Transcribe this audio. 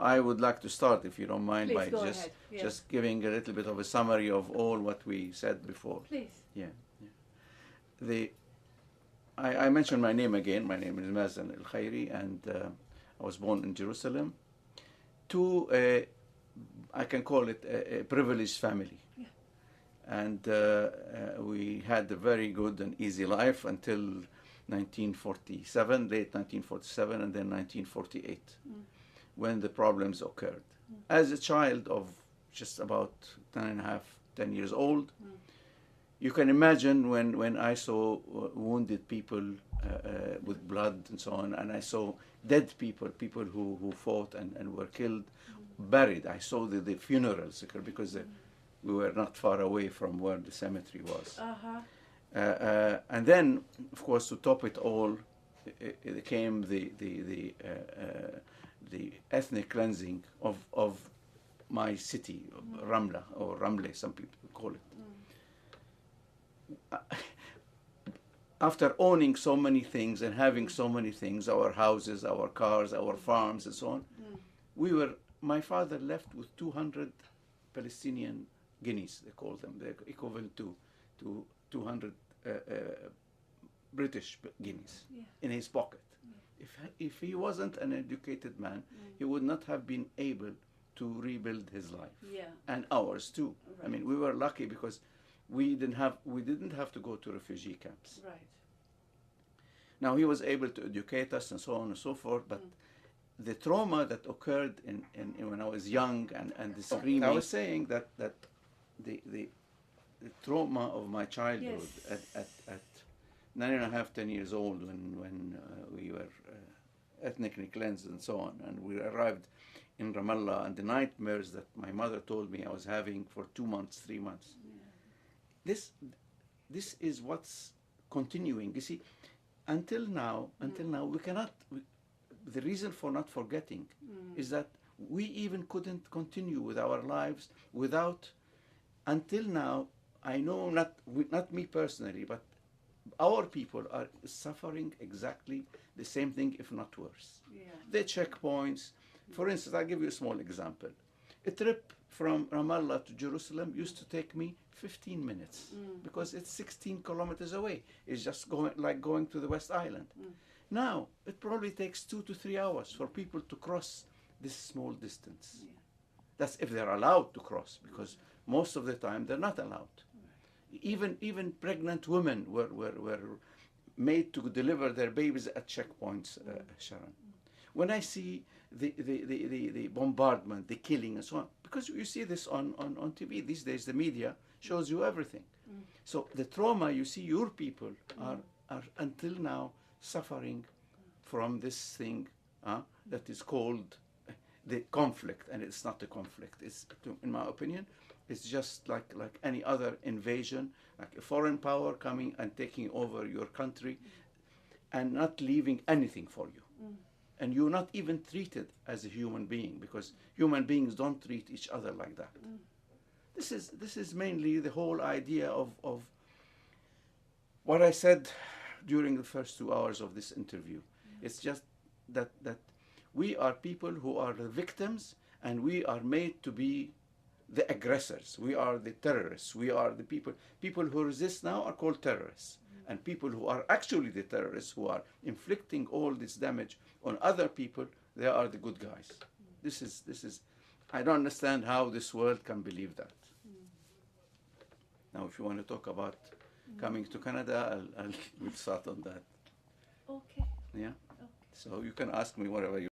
I would like to start, if you don't mind, Please by go ahead. Yes. just giving a little bit of a summary of all what we said before. Please. Yeah. I mentioned my name again. My name is Mazen al-Khairi, and I was born in Jerusalem to I can call it a privileged family. Yeah. And we had a very good and easy life until 1947, late 1947, and then 1948, when the problems occurred. As a child of just about 10 years old, you can imagine when I saw wounded people with blood and so on, and I saw dead people, people who fought and were killed, buried. I saw the funerals because we were not far away from where the cemetery was. And then, of course, to top it all, it came the ethnic cleansing of my city, Ramla, or Ramle, some people call it. After owning so many things and having so many things, our houses, our cars, our farms, and so on, my father left with 200 Palestinian guineas, they call them, they're equivalent to 200 British guineas in his pocket. If he wasn't an educated man, he would not have been able to rebuild his life, and ours too. Right. I mean, we were lucky because we didn't have to go to refugee camps. Right. Now he was able to educate us and so on and so forth, but the trauma that occurred in when I was young and the screaming. I was saying that the trauma of my childhood at 9.5, 10 years old, when we were ethnically cleansed and so on, and we arrived in Ramallah, and the nightmares that my mother told me I was having for 2 months, 3 months. This is what's continuing. You see, until now, we cannot. The reason for not forgetting is that we even couldn't continue with our lives without. Until now, I know not me personally, but our people are suffering exactly the same thing, if not worse. The checkpoints. For instance, I'll give you a small example. A trip from Ramallah to Jerusalem used to take me 15 minutes because it's 16 kilometers away. It's just going to the West Island. Now, it probably takes 2 to 3 hours for people to cross this small distance. That's if they're allowed to cross, because most of the time they're not allowed. Even pregnant women were made to deliver their babies at checkpoints, Sharon. When I see the bombardment, the killing, and so on, because you see this on TV these days, the media shows you everything. So the trauma, you see, your people are until now suffering from this thing that is called the conflict, and it's not a conflict. It's, in my opinion, it's just like any other invasion, like a foreign power coming and taking over your country and not leaving anything for you. And you're not even treated as a human being, because human beings don't treat each other like that. This is mainly the whole idea of what I said during the first 2 hours of this interview. It's just that we are people who are the victims, and we are made to be the aggressors. We are the terrorists. We are the people who resist now are called terrorists. And people who are actually the terrorists, who are inflicting all this damage on other people, they are the good guys. This is I don't understand how this world can believe that. Now, if you want to talk about coming to Canada, we'll start on that. Okay. Yeah? Okay. So you can ask me whatever you